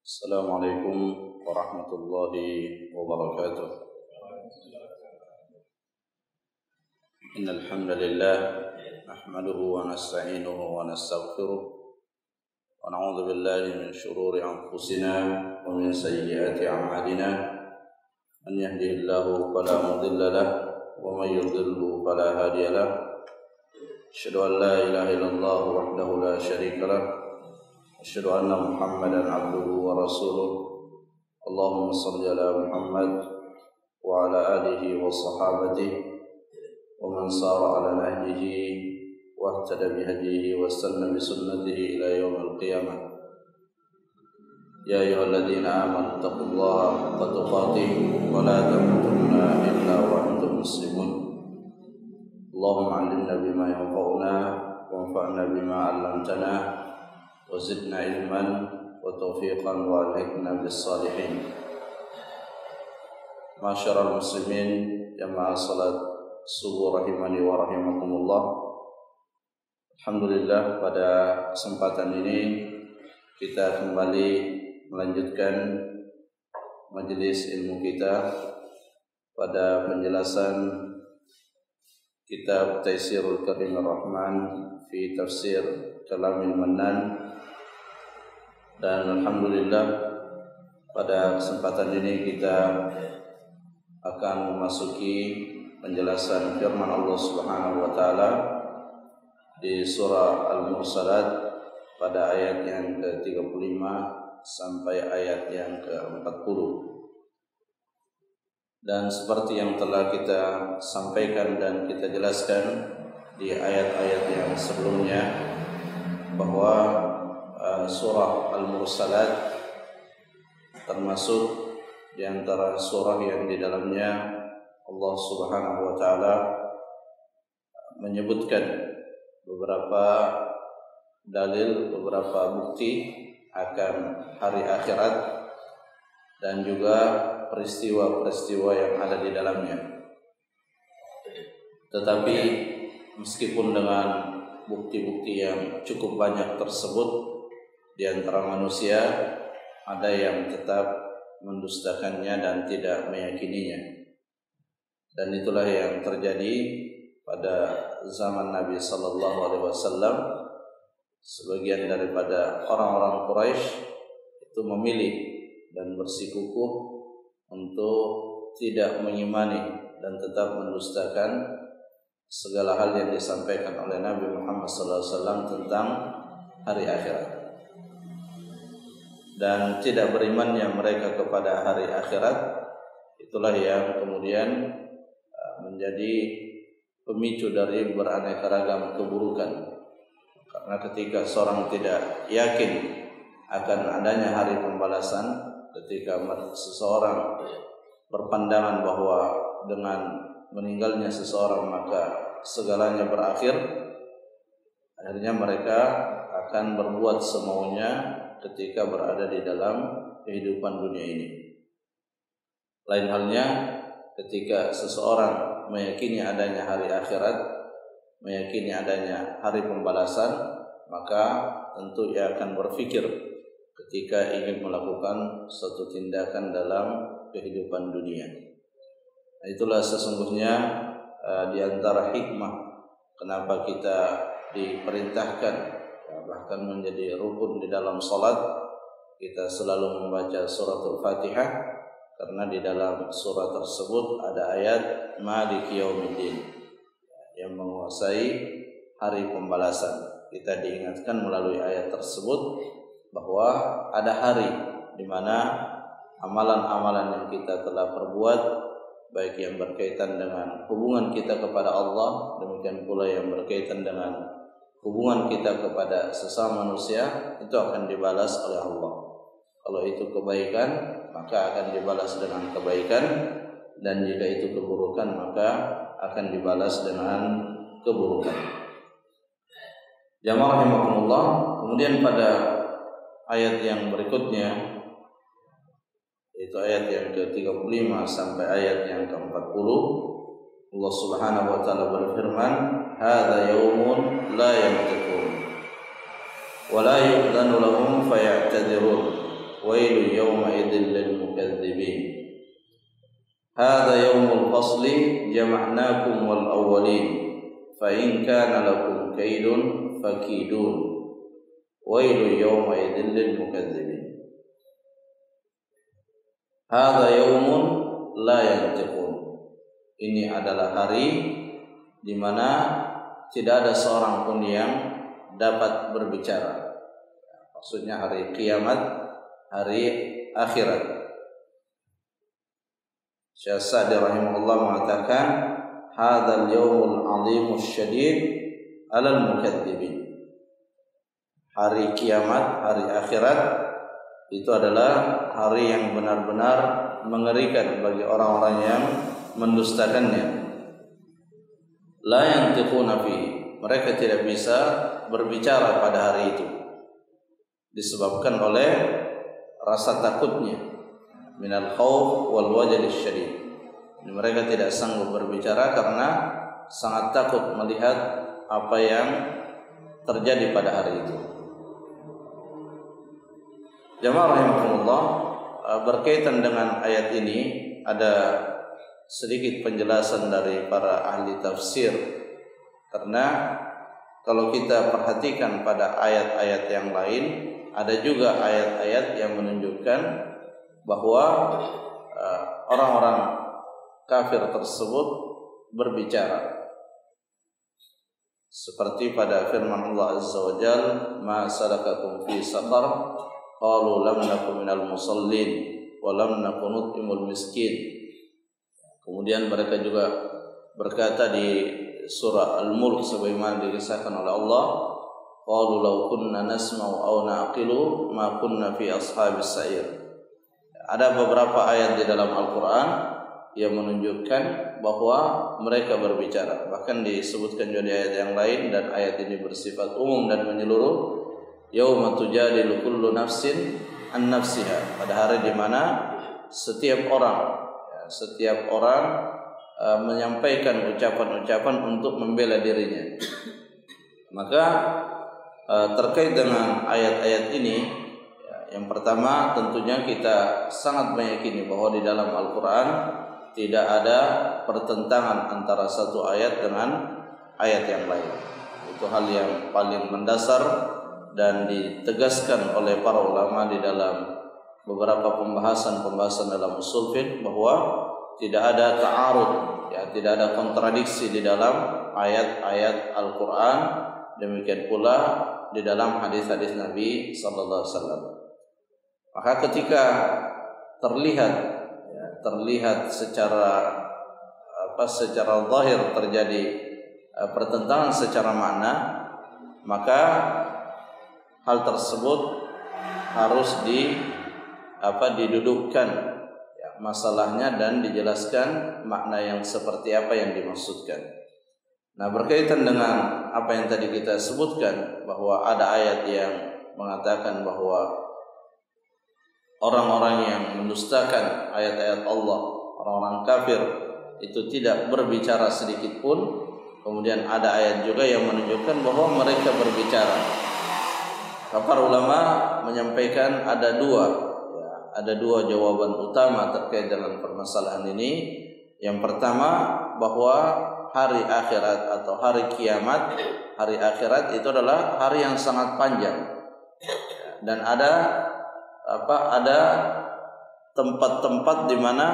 Assalamualaikum warahmatullahi wabarakatuh. Innal hamdalillah nahmaduhu wa nasta'inuhu wa nastaghfiruh wa na'udzu billahi min shururi anfusina wa min sayyiati a'malina. Man yahdihillahu fala mudilla lahu wa man yudlilhu fala hadiya lahu. Asyhadu an la ilaha illallah wahdahu la syarika lahu. Asyhadu anna Muhammadan abduhu wa rasuluh. Allahumma shalli ala Muhammad wa ala alihi wa sahabatihi wa man sara ala nahjihi wa ihtada bihadihi wa istanna bi sunnatihi ila yaumil qiyamah. Ya ayyuhalladzina amanu taqullaha haqqa tuqatih wa la tamutunna illa wa antum muslimun. Allahumma 'allimna bima yanfa'una wanfa'na bima 'allamtana wazidna ilman wa taufiqan wa alhiqna bis salihin. Masyarul muslimin jamaah salat subuh rahimani wa rahimakumullah. Alhamdulillah, pada kesempatan ini kita kembali melanjutkan majelis ilmu kita pada penjelasan kitab Taisirul Karimir Rahman fi Tafsir Kalamil Mannan. Dan alhamdulillah, pada kesempatan ini kita akan memasuki penjelasan firman Allah Subhanahu wa taala di surah Al-Mursalat pada ayat yang ke-35 sampai ayat yang ke-40. Dan seperti yang telah kita sampaikan dan kita jelaskan di ayat-ayat yang sebelumnya, bahwa surah Al-Mursalat termasuk di antara surah yang di dalamnya Allah Subhanahu wa taala menyebutkan beberapa dalil, beberapa bukti akan hari akhirat dan juga peristiwa-peristiwa yang ada di dalamnya. Tetapi meskipun dengan bukti-bukti yang cukup banyak tersebut, di antara manusia ada yang tetap mendustakannya dan tidak meyakininya. Dan itulah yang terjadi pada zaman Nabi sallallahu alaihi wasallam. Sebagian daripada orang-orang Quraisy itu memilih dan bersikukuh untuk tidak mengimani dan tetap mendustakan segala hal yang disampaikan oleh Nabi Muhammad sallallahu alaihi wasallam tentang hari akhirat. Dan tidak berimannya mereka kepada hari akhirat itulah yang kemudian menjadi pemicu dari beraneka ragam keburukan. Karena ketika seorang tidak yakin akan adanya hari pembalasan, ketika seseorang berpandangan bahwa dengan meninggalnya seseorang maka segalanya berakhir, akhirnya mereka akan berbuat semaunya ketika berada di dalam kehidupan dunia ini. Lain halnya ketika seseorang meyakini adanya hari akhirat, meyakini adanya hari pembalasan, maka tentu ia akan berpikir ketika ingin melakukan suatu tindakan dalam kehidupan dunia. Nah, itulah sesungguhnya di antara hikmah kenapa kita diperintahkan, bahkan menjadi rukun di dalam salat, kita selalu membaca suratul Fatihah, karena di dalam surat tersebut ada ayat Maliki Yaumiddin yang menguasai hari pembalasan. Kita diingatkan melalui ayat tersebut bahwa ada hari di mana amalan-amalan yang kita telah perbuat, baik yang berkaitan dengan hubungan kita kepada Allah, demikian pula yang berkaitan dengan hubungan kita kepada sesama manusia, itu akan dibalas oleh Allah. Kalau itu kebaikan, maka akan dibalas dengan kebaikan, dan jika itu keburukan, maka akan dibalas dengan keburukan. Jamaah rahimakumullah. Kemudian pada ayat yang berikutnya, yaitu ayat yang ke-35 sampai ayat yang ke-40, Allah Subhanahu wa taala berfirman, "Hadza yaumun la yantiqun wa la yu'dhanu lahum faya'tadzirun wailu yawma idzil lil mukadzibin. Hadza yaumul fasli jama'nakum wal awwalin fa in kana lakum kaidun fakidun wailu yawma idzil lil mukadzibin. Hadza yaumun la yantiqun. Ini adalah hari di mana tidak ada seorang pun yang dapat berbicara. Maksudnya hari kiamat, hari akhirat. Syekh Sa'di rahimahullah mengatakan, hadzal yaumul 'azimus syadid 'alal mukadzibin. Hari kiamat, hari akhirat itu adalah hari yang benar-benar mengerikan bagi orang-orang yang mendustakannya. La yantiquna fihi. Mereka tidak bisa berbicara pada hari itu disebabkan oleh rasa takutnya, minal khauf wal wajal syadid. Mereka tidak sanggup berbicara karena sangat takut melihat apa yang terjadi pada hari itu. Jamaah rahimakumullah, berkaitan dengan ayat ini ada sedikit penjelasan dari para ahli tafsir, karena kalau kita perhatikan pada ayat-ayat yang lain, ada juga ayat-ayat yang menunjukkan bahwa orang-orang kafir tersebut berbicara, seperti pada firman Allah Azza wa Jalla, ma salakakum fi saqar qalu lam nakum minal musallin wa lam nakun nut'imul miskin. Kemudian mereka juga berkata di surah Al-Mulk sebagaimana dikisahkan oleh Allah, qalu law kunna nasma'u aw naqilu ma kunna fi ashabis sa'ir. Ada beberapa ayat di dalam Al-Qur'an yang menunjukkan bahwa mereka berbicara. Bahkan disebutkan juga di ayat yang lain, dan ayat ini bersifat umum dan menyeluruh. Yauma tujadilu kullu nafsin an nafsiha. Pada hari di mana setiap orang menyampaikan ucapan-ucapan untuk membela dirinya. Maka terkait dengan ayat-ayat ini, yang pertama tentunya kita sangat meyakini bahwa di dalam Al-Quran tidak ada pertentangan antara satu ayat dengan ayat yang lain. Itu hal yang paling mendasar dan ditegaskan oleh para ulama di dalam beberapa pembahasan dalam usul fiqh, bahwa tidak ada ta'arud, tidak ada kontradiksi di dalam ayat-ayat Al-Quran. Demikian pula di dalam hadis-hadis Nabi sallallahu alaihi wasallam. Maka ketika terlihat secara zahir terjadi pertentangan secara makna, maka hal tersebut harus didudukkan masalahnya dan dijelaskan makna yang seperti apa yang dimaksudkan. Nah, berkaitan dengan apa yang tadi kita sebutkan, bahwa ada ayat yang mengatakan bahwa orang-orang yang mendustakan ayat-ayat Allah, orang-orang kafir itu tidak berbicara sedikit pun. Kemudian ada ayat juga yang menunjukkan bahwa mereka berbicara. Para ulama menyampaikan ada dua jawaban utama terkait dengan permasalahan ini. Yang pertama, bahwa hari akhirat atau hari kiamat, hari akhirat itu adalah hari yang sangat panjang, dan ada tempat-tempat di mana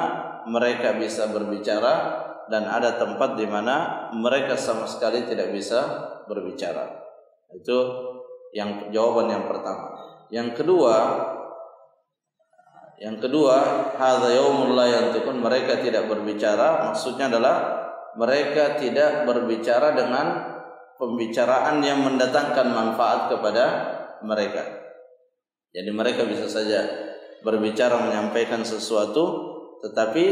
mereka bisa berbicara, dan ada tempat di mana mereka sama sekali tidak bisa berbicara. Itu jawaban yang pertama. Yang kedua, hadza yaumul la yantiqun, mereka tidak berbicara, maksudnya adalah mereka tidak berbicara dengan pembicaraan yang mendatangkan manfaat kepada mereka. Jadi mereka bisa saja berbicara menyampaikan sesuatu, tetapi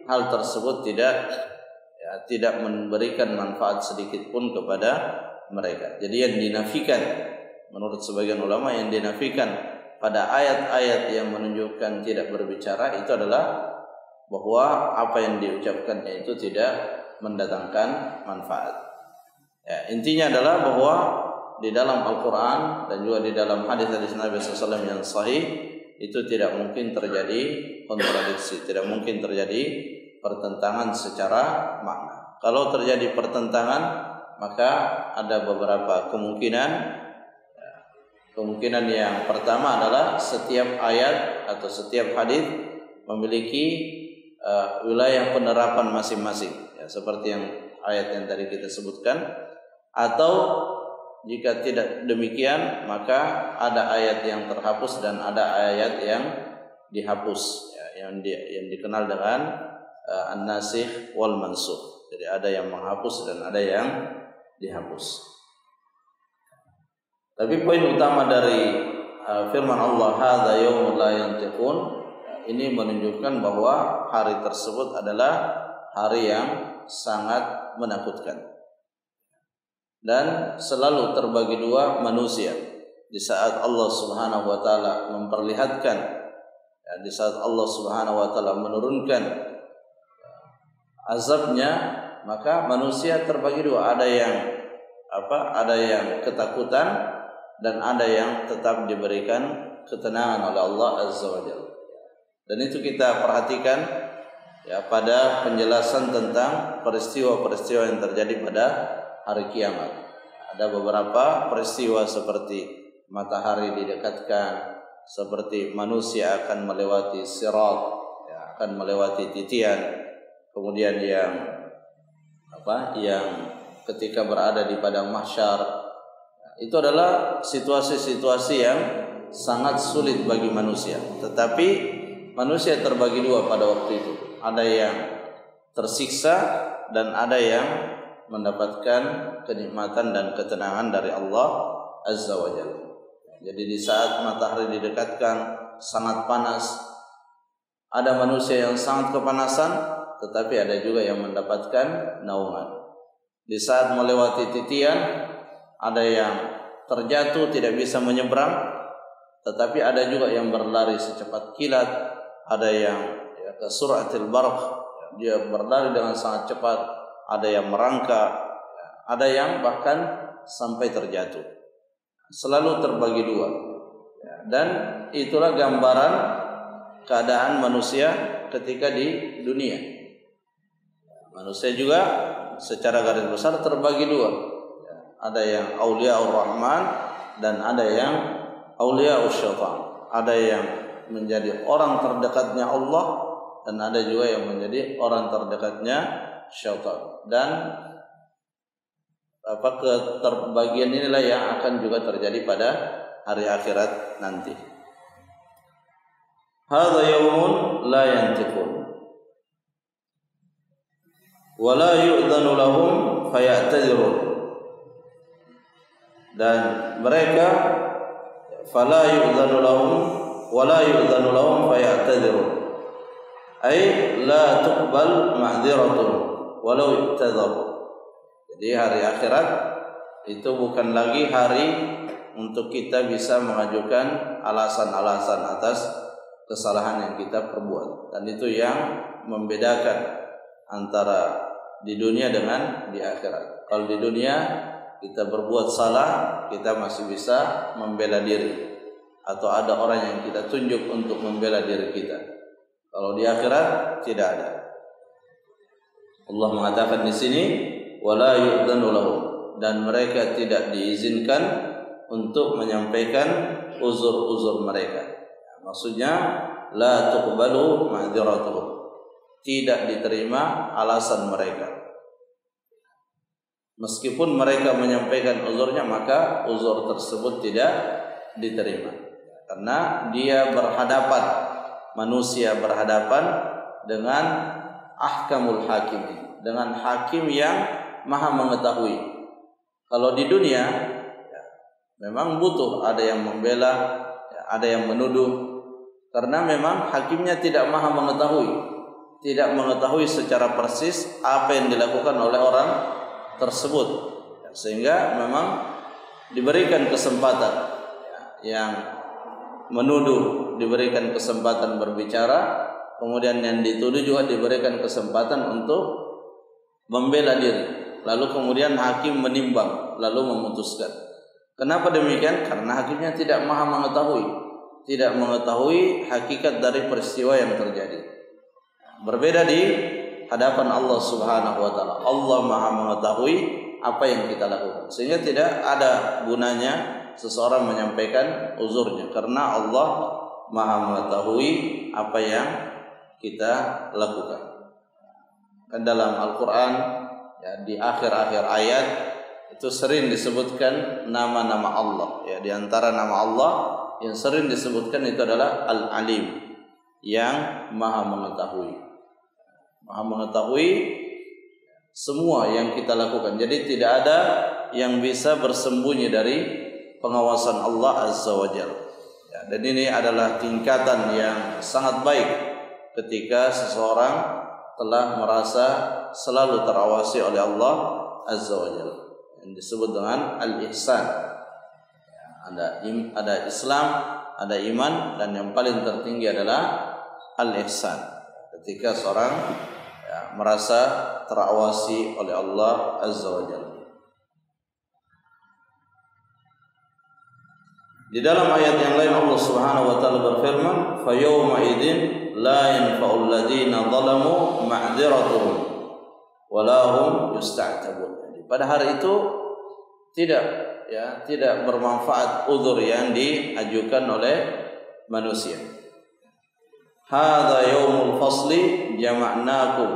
hal tersebut tidak memberikan manfaat sedikit pun kepada mereka. Jadi yang dinafikan, menurut sebagian ulama, yang dinafikan pada ayat-ayat yang menunjukkan tidak berbicara itu adalah bahwa apa yang diucapkannya itu tidak mendatangkan manfaat. Intinya adalah bahwa di dalam Al-Quran dan juga di dalam hadis-hadis Nabi SAW yang sahih, itu tidak mungkin terjadi kontradiksi, tidak mungkin terjadi pertentangan secara makna. Kalau terjadi pertentangan, maka ada beberapa kemungkinan. Kemungkinan yang pertama adalah setiap ayat atau setiap hadis memiliki wilayah penerapan masing-masing, ya, seperti yang ayat yang tadi kita sebutkan. Atau jika tidak demikian, maka ada ayat yang terhapus dan ada ayat yang dihapus, ya, yang dikenal dengan an-nasikh wal mansukh. Jadi ada yang menghapus dan ada yang dihapus. Tapi poin utama dari firman Allah hadza yaumul la yantiqun, ini menunjukkan bahwa hari tersebut adalah hari yang sangat menakutkan. Dan selalu terbagi dua manusia. Di saat Allah Subhanahu wa taala memperlihatkan, ya, di saat Allah Subhanahu wa taala menurunkan azabnya, maka manusia terbagi dua. Ada yang ketakutan dan ada yang tetap diberikan ketenangan oleh Allah Azza wa Jalla. Dan itu kita perhatikan, ya, pada penjelasan tentang peristiwa-peristiwa yang terjadi pada hari kiamat. Ada beberapa peristiwa seperti matahari didekatkan, seperti manusia akan melewati sirat, ya, akan melewati titian. Kemudian yang ketika berada di padang mahsyar, itu adalah situasi-situasi yang sangat sulit bagi manusia. Tetapi manusia terbagi dua pada waktu itu. Ada yang tersiksa dan ada yang mendapatkan kenikmatan dan ketenangan dari Allah Azza wa Jalla. Jadi di saat matahari didekatkan sangat panas, ada manusia yang sangat kepanasan, tetapi ada juga yang mendapatkan naungan. Di saat melewati titian, ada yang terjatuh tidak bisa menyeberang, tetapi ada juga yang berlari secepat kilat, ada yang kesuratil barq, dia berlari dengan sangat cepat, ada yang merangkak, ada yang bahkan sampai terjatuh. Selalu terbagi dua. Dan itulah gambaran keadaan manusia ketika di dunia. Manusia juga secara garis besar terbagi dua. Ada yang auliaur rahman dan ada yang auliaus syaitan. Ada yang menjadi orang terdekatnya Allah dan ada juga yang menjadi orang terdekatnya syaitan. Dan keterbagian inilah yang akan juga terjadi pada hari akhirat nanti. Hadza yaumun la yantiqun wa la yu'dzanu lahum faya'tadzirun. Dan mereka fala yu'dzanu lahum wa la yu'dzanu lahum faya'tadzirun, ay la tuqbal ma'dziratun walau i'tadzaru. Jadi hari akhirat itu bukan lagi hari untuk kita bisa mengajukan alasan-alasan atas kesalahan yang kita perbuat. Dan itu yang membedakan antara di dunia dengan di akhirat. Kalau di dunia kita berbuat salah, kita masih bisa membela diri, atau ada orang yang kita tunjuk untuk membela diri kita. Kalau di akhirat tidak ada. Allah mengatakan di sini wala yu'dzanu lahum, dan mereka tidak diizinkan untuk menyampaikan uzur-uzur mereka. Maksudnya la tuqbalu ma'dziratuhum, tidak diterima alasan mereka. Meskipun mereka menyampaikan uzurnya, maka uzur tersebut tidak diterima. Karena dia berhadapan, manusia berhadapan dengan ahkamul hakim, dengan hakim yang maha mengetahui. Kalau di dunia memang butuh ada yang membela, ada yang menuduh, karena memang hakimnya tidak maha mengetahui, tidak mengetahui secara persis apa yang dilakukan oleh orang tersebut, sehingga memang diberikan kesempatan, yang menuduh diberikan kesempatan berbicara, kemudian yang dituduh juga diberikan kesempatan untuk membela diri, lalu kemudian hakim menimbang lalu memutuskan. Kenapa demikian? Karena hakimnya tidak maha mengetahui. tidak mengetahui hakikat dari peristiwa yang terjadi. Berbeda di hadapan Allah Subhanahu wa taala. Allah Maha mengetahui apa yang kita lakukan. Sehingga tidak ada gunanya seseorang menyampaikan uzurnya karena Allah Maha mengetahui apa yang kita lakukan. Dan dalam Al-Qur'an ya, di akhir-akhir ayat itu sering disebutkan nama-nama Allah. Ya, di antara nama Allah yang sering disebutkan itu adalah Al-Alim, yang Maha mengetahui. Maha mengetahui semua yang kita lakukan. Jadi tidak ada yang bisa bersembunyi dari pengawasan Allah Azza wa Jalla. Ya, dan ini adalah tingkatan yang sangat baik ketika seseorang telah merasa selalu terawasi oleh Allah Azza wa Jalla, yang disebut dengan al-ihsan. Ada Islam, ada iman, dan yang paling tertinggi adalah al-ihsan. Ketika seorang merasa terawasi oleh Allah Azza wa Jalla. Di dalam ayat yang lain Allah Subhanahu wa taala berfirman, "Fa yawma idzin la yanfa'ul ladzina zalamu ma'dziratuhum wa la hum yusta'tabun." Pada hari itu tidak bermanfaat uzur yang diajukan oleh manusia. Hadza yaumul fasli jama'nakum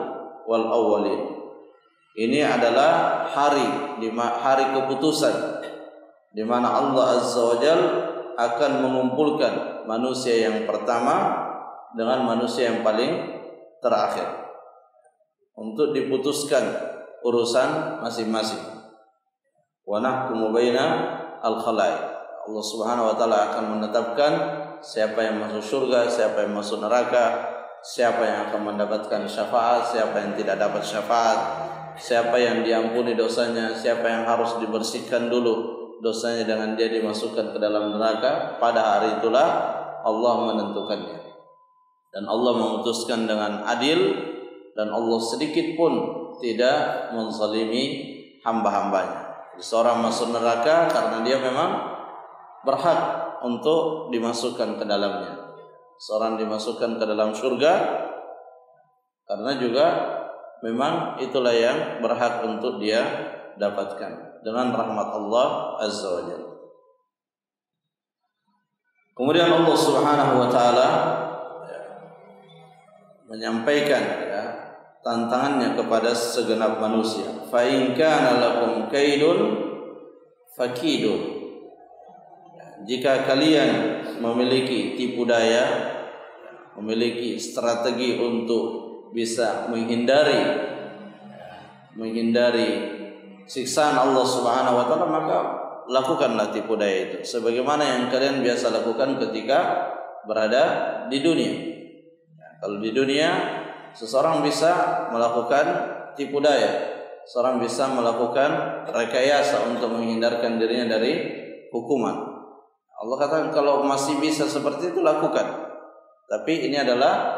wal awwalin. Ini adalah hari keputusan di mana Allah Azza wa Jalla akan mengumpulkan manusia yang pertama dengan manusia yang paling terakhir untuk diputuskan urusan masing-masing. Wa nahkumu baina al-khalaiq. Allah Subhanahu wa taala akan menetapkan siapa yang masuk surga, siapa yang masuk neraka, siapa yang akan mendapatkan syafaat, siapa yang tidak dapat syafaat, siapa yang diampuni dosanya, siapa yang harus dibersihkan dulu dosanya dengan dia dimasukkan ke dalam neraka. Pada hari itulah Allah menentukannya, dan Allah memutuskan dengan adil, dan Allah sedikit pun tidak menzalimi hamba-hambanya. Seorang masuk neraka karena dia memang berhak untuk dimasukkan ke dalamnya. Seorang dimasukkan ke dalam surga karena juga memang itulah yang berhak untuk dia dapatkan dengan rahmat Allah Azza wa Jalla. Kemudian Allah Subhanahu wa taala menyampaikan tantangannya kepada segenap manusia. Fa in kana lakum kaidun fakidun. Jika kalian memiliki tipu daya, memiliki strategi untuk bisa menghindari siksaan Allah Subhanahu wa taala, maka lakukanlah tipu daya itu sebagaimana yang kalian biasa lakukan ketika berada di dunia. Kalau di dunia seseorang bisa melakukan tipu daya, seorang bisa melakukan rekayasa untuk menghindarkan dirinya dari hukuman. Allah katakan kalau masih bisa seperti itu lakukan. Tapi ini adalah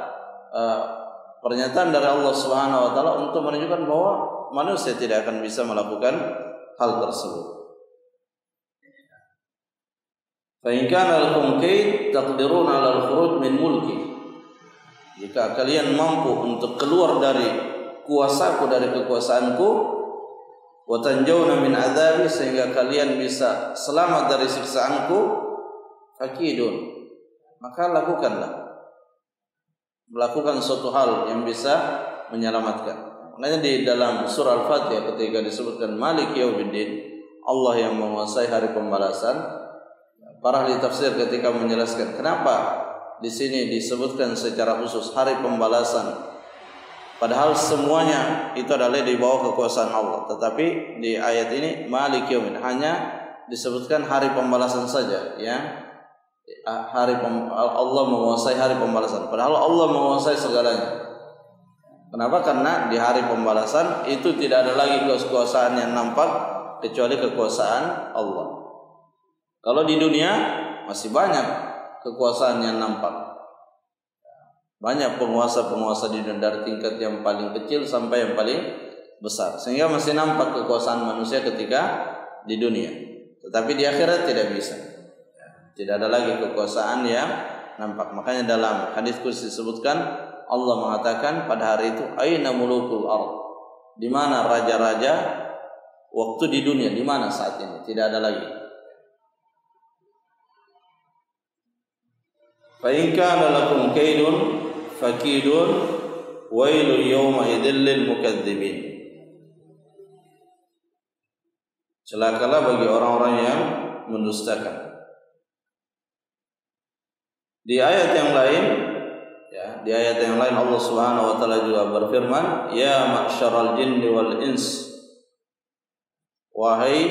pernyataan dari Allah Subhanahu wa taala untuk menunjukkan bahwa manusia tidak akan bisa melakukan hal tersebut. Fa in kana lakum kaid taqdiruna 'ala al-khuruj min mulki. Jika kalian mampu untuk keluar dari kuasaku, dari kekuasaanku, wa tanjawna min adzabi, sehingga kalian bisa selamat dari siksaanku, fakidun, maka melakukan suatu hal yang bisa menyelamatkan. Makanya di dalam surah Al-Fatihah ketika disebutkan Malik Yaumiddin, Allah yang menguasai hari pembalasan, para ahli tafsir ketika menjelaskan kenapa di sini disebutkan secara khusus hari pembalasan, padahal semuanya itu adalah di bawah kekuasaan Allah, tetapi di ayat ini Malik Yaumiddin hanya disebutkan hari pembalasan saja, ya. Allah menguasai hari pembalasan, padahal Allah menguasai segalanya. Kenapa? Karena di hari pembalasan itu tidak ada lagi kekuasaan yang nampak kecuali kekuasaan Allah. Kalau di dunia masih banyak kekuasaan yang nampak. Banyak penguasa-penguasa di dunia dari tingkat yang paling kecil sampai yang paling besar, sehingga masih nampak kekuasaan manusia ketika di dunia. Tetapi di akhirat tidak bisa. Tidak ada lagi kekuasaan yang nampak. Makanya dalam hadis qudsi disebutkan Allah mengatakan pada hari itu aina mulukul ard. Di mana raja-raja waktu di dunia, di mana saat ini? Tidak ada lagi. Fa in kana lakum kaidun fakidun wailul yawma idzil lil mukadzibin. Celakalah bagi orang-orang yang mendustakan. Di ayat yang lain, di ayat yang lain Allah Subhanahu wa taala juga berfirman, "Ya ma'syaral jinni wal ins." Wahai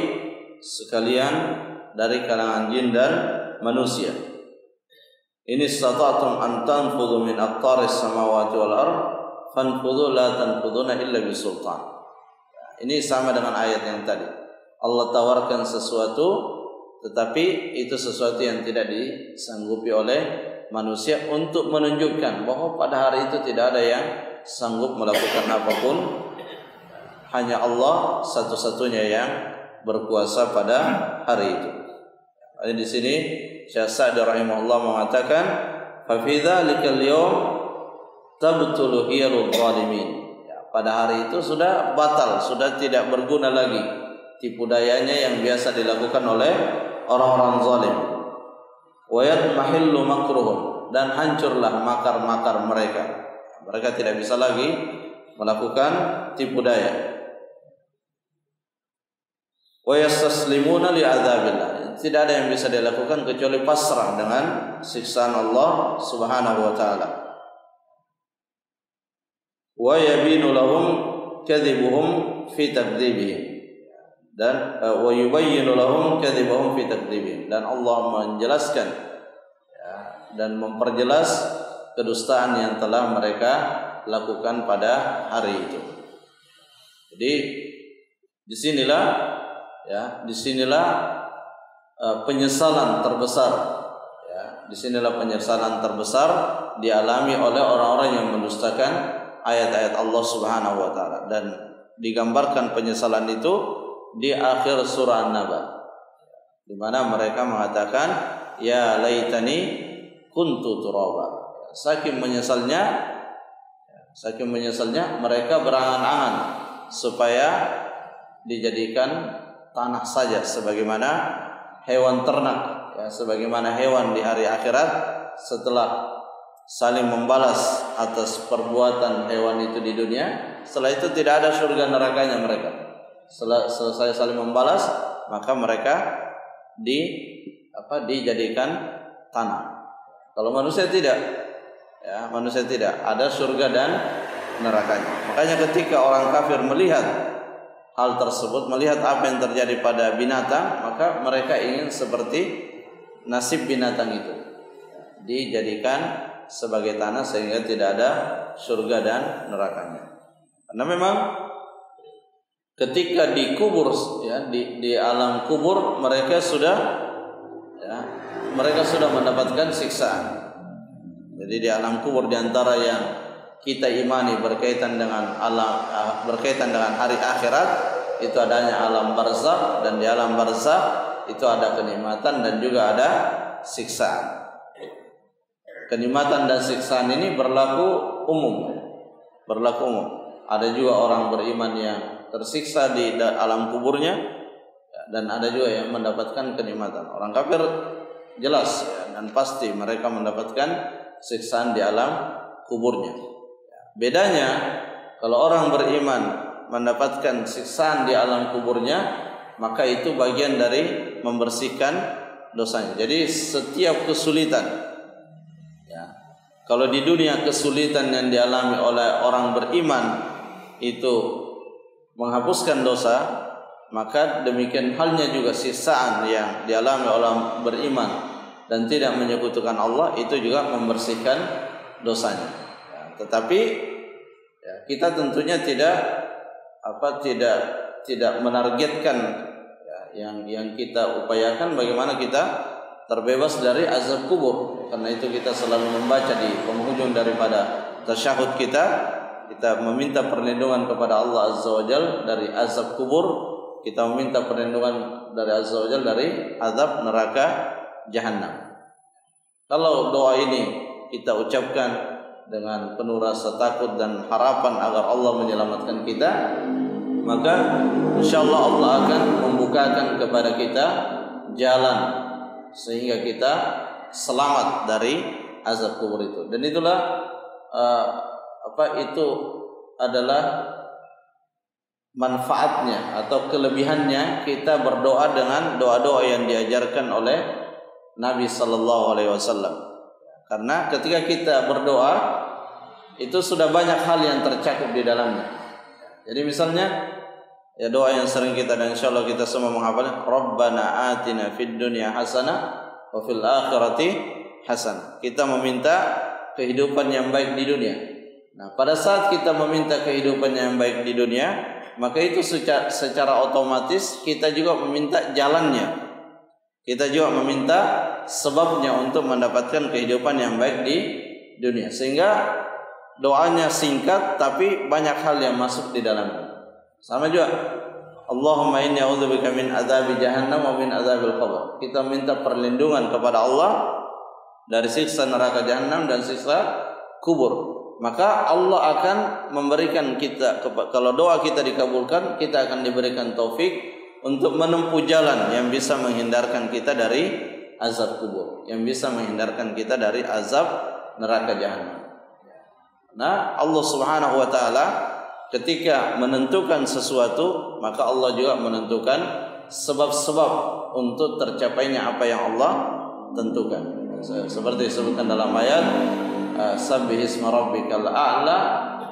sekalian dari kalangan jin dan manusia. Ini stata'tum an tanfudhu min aqtaris samawati wal ard fanfudhu la tanfudhuna illa bisultan. Ini sama dengan ayat yang tadi. Allah tawarkan sesuatu, tetapi itu sesuatu yang tidak disanggupi oleh manusia untuk menunjukkan bahwa pada hari itu tidak ada yang sanggup melakukan apapun. Hanya Allah satu-satunya yang berkuasa pada hari itu. Di sini Syekh Sa'di rahimahullah mengatakan, "Fa fi dzalikal yawm tabtulu hiyalul zalimin." Pada hari itu sudah batal, sudah tidak berguna lagi tipu dayanya yang biasa dilakukan oleh orang-orang zalim. Wa yatmahillu makruhum, dan hancurlah makar-makar mereka. Mereka tidak bisa lagi melakukan tipu daya. Wa yastaslimuna li'adzabillah. Tidak ada yang bisa dilakukan kecuali pasrah dengan siksaan Allah Subhanahu wa taala. Wa yabinu lahum kadhibuhum fi takdzibihim. Dan wa yubayyinu lahum kadhibahum fi takdzibihim. Dan Allah menjelaskan dan memperjelas kedustaan yang telah mereka lakukan pada hari itu. Jadi disinilah penyesalan terbesar. Disinilah penyesalan terbesar dialami oleh orang-orang yang mendustakan ayat-ayat Allah Subhanahu wa taala, dan digambarkan penyesalan itu di akhir surah An-Naba, di mana mereka mengatakan ya laitani kuntu turaba. Saking menyesalnya mereka berangan-angan supaya dijadikan tanah saja sebagaimana hewan ternak, sebagaimana hewan di hari akhirat setelah saling membalas atas perbuatan hewan itu di dunia. Setelah itu tidak ada surga nerakanya mereka. Selesai saling membalas, maka mereka dijadikan tanah. Kalau manusia tidak, manusia tidak ada surga dan nerakanya. Makanya ketika orang kafir melihat hal tersebut, melihat apa yang terjadi pada binatang, maka mereka ingin seperti nasib binatang itu, dijadikan sebagai tanah sehingga tidak ada surga dan nerakanya. Karena memang ketika dikubur, di alam kubur mereka sudah mendapatkan siksaan. Jadi di alam kubur, di antara yang kita imani berkaitan dengan hari akhirat, itu adanya alam barzakh, dan di alam barzakh itu ada kenikmatan dan juga ada siksaan. Kenikmatan dan siksaan ini berlaku umum. Ada juga orang beriman yang tersiksa di alam kuburnya, dan ada juga yang mendapatkan kenikmatan. Orang kafir jelas dan pasti mereka mendapatkan siksaan di alam kuburnya. Bedanya kalau orang beriman mendapatkan siksaan di alam kuburnya, maka itu bagian dari membersihkan dosanya. Jadi setiap kesulitan, kalau di dunia kesulitan yang dialami oleh orang beriman itu menghapuskan dosa, maka demikian halnya juga siksaan yang dialami oleh orang beriman dan tidak menyekutukan Allah, itu juga membersihkan dosanya. Tetapi kita tentunya tidak menargetkan yang kita upayakan bagaimana kita terbebas dari azab kubur. Karena itu kita selalu membaca di penghujung daripada tasyahud kita meminta perlindungan kepada Allah Azza wa Jalla dari azab kubur, kita meminta perlindungan dari Azza wa Jalla dari azab neraka jahanam. Kalau doa ini kita ucapkan dengan penuh rasa takut dan harapan agar Allah menyelamatkan kita, maka insyaallah Allah akan membukakan kepada kita jalan sehingga kita selamat dari azab kubur itu. Dan itulah itu adalah manfaatnya atau kelebihannya kita berdoa dengan doa-doa yang diajarkan oleh Nabi sallallahu alaihi wasallam. Karena ketika kita berdoa itu sudah banyak hal yang tercakup di dalamnya. Jadi misalnya ya doa yang sering kita dan insyaallah kita semua menghafalnya, Rabbana atina fid dunya hasanah wa fil akhirati hasanah. Kita meminta kehidupan yang baik di dunia. Nah, pada saat kita meminta kehidupan yang baik di dunia, maka itu secara otomatis kita juga meminta jalannya. Kita juga meminta sebabnya untuk mendapatkan kehidupan yang baik di dunia. Sehingga doanya singkat tapi banyak hal yang masuk di dalamnya. Sama juga Allahumma inni a'udzubika min adzabi jahannam wa min adzabil qabr. Kita minta perlindungan kepada Allah dari siksa neraka jahanam dan siksa kubur. Maka Allah akan memberikan kita, kalau doa kita dikabulkan, kita akan diberikan taufik untuk menempuh jalan yang bisa menghindarkan kita dari azab kubur, yang bisa menghindarkan kita dari azab neraka jahanam. Nah, Allah Subhanahu wa taala ketika menentukan sesuatu, maka Allah juga menentukan sebab-sebab untuk tercapainya apa yang Allah tentukan. Seperti disebutkan dalam ayat Sabbihisma rabbikal a'la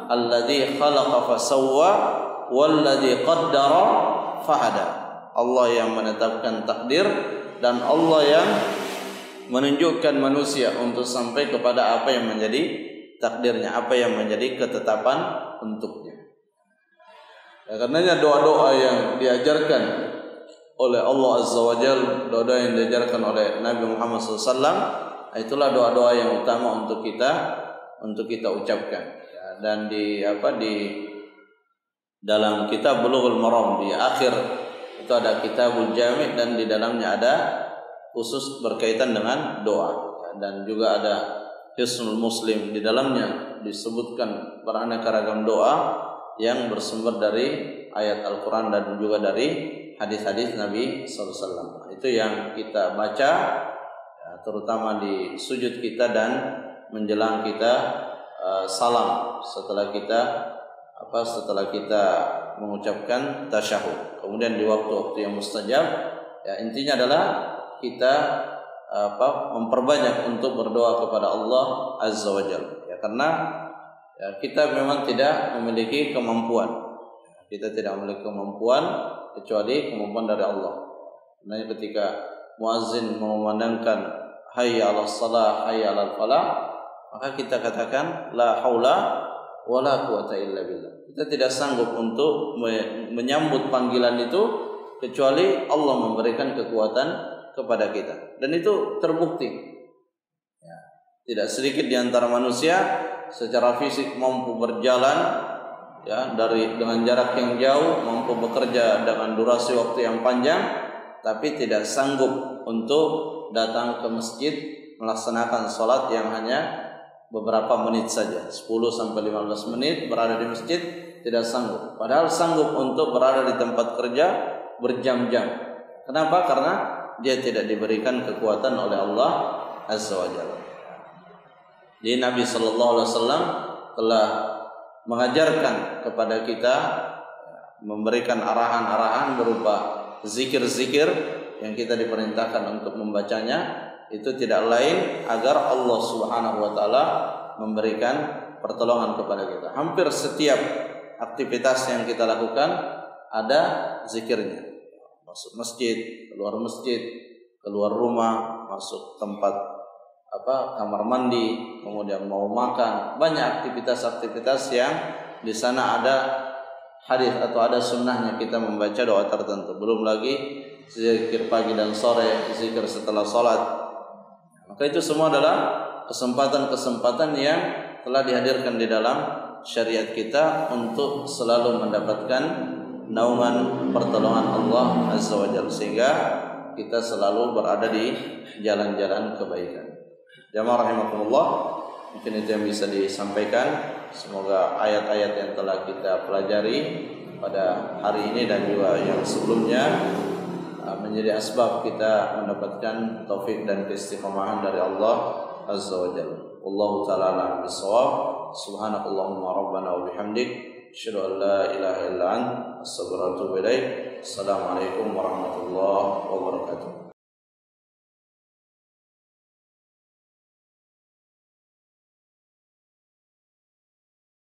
alladzi khalaqa fasawwa walladzi qaddara fahada. Allah yang menetapkan takdir dan Allah yang menunjukkan manusia untuk sampai kepada apa yang menjadi takdirnya, apa yang menjadi ketetapan untuknya. Ya, karenanya doa-doa yang diajarkan oleh Allah Azza wa Jalla, doa-doa yang diajarkan oleh Nabi Muhammad SAW, itulah doa-doa yang utama untuk kita ucapkan. Ya, dan di dalam kitab Bulughul Maram di akhir itu ada Kitabul Jami' dan di dalamnya ada khusus berkaitan dengan doa. Ya, dan juga ada Hisnul Muslim, di dalamnya disebutkan beraneka ragam doa yang bersumber dari ayat Al-Quran dan juga dari hadis-hadis Nabi SAW. Itu yang kita baca, ya, terutama di sujud kita dan menjelang kita salam setelah kita mengucapkan tasyahud. Kemudian di waktu-waktu yang mustajab, ya intinya adalah kita memperbanyak untuk berdoa kepada Allah Azza wa Jalla. Ya, karena ya, kita memang tidak memiliki kemampuan. Kita tidak memiliki kemampuan kecuali kemampuan dari Allah. Nah, ketika muazzin memandangkan hayya 'alas shalah, hayya 'alal falah, maka kita katakan la haula wala quwata illa billah. Kita tidak sanggup untuk menyambut panggilan itu kecuali Allah memberikan kekuatan kepada kita. Dan itu terbukti. Ya, tidak sedikit di antara manusia secara fisik mampu berjalan ya dengan jarak yang jauh, mampu bekerja dengan durasi waktu yang panjang, tapi tidak sanggup untuk datang ke masjid melaksanakan sholat yang hanya beberapa menit saja, 10-15 menit berada di masjid, tidak sanggup. Padahal sanggup untuk berada di tempat kerja berjam-jam. Kenapa? Karena dia tidak diberikan kekuatan oleh Allah Azza wa Jalla. Jadi Nabi sallallahu alaihi wasallam telah mengajarkan kepada kita, memberikan arahan-arahan berupa zikir-zikir yang kita diperintahkan untuk membacanya. Itu tidak lain agar Allah Subhanahu wa taala memberikan pertolongan kepada kita. Hampir setiap aktivitas yang kita lakukan ada zikirnya. Masuk masjid, keluar rumah, masuk tempat kamar mandi, kemudian mau makan, banyak aktivitas-aktivitas yang di sana ada hadis atau ada sunnahnya kita membaca doa tertentu. Belum lagi zikir pagi dan sore, zikir setelah sholat. Maka itu semua adalah kesempatan-kesempatan yang telah dihadirkan di dalam syariat kita untuk selalu mendapatkan naungan pertolongan Allah Azza wa Jalla. Sehingga kita selalu berada di jalan-jalan kebaikan. Jamaah rahimakumullah, mungkin itu yang bisa disampaikan. Semoga ayat-ayat yang telah kita pelajari pada hari ini dan juga yang sebelumnya menjadi asbab kita mendapatkan taufik dan keistiqomahan dari Allah Azza wa Jalla. Wallahu ta'ala a'lam bissawab. Subhanakallahumma rabbana wa bihamdik, asyhadu an la ilaha illa anta, astaghfiruka wa atubu ilaik. Assalamualaikum warahmatullahi wabarakatuh.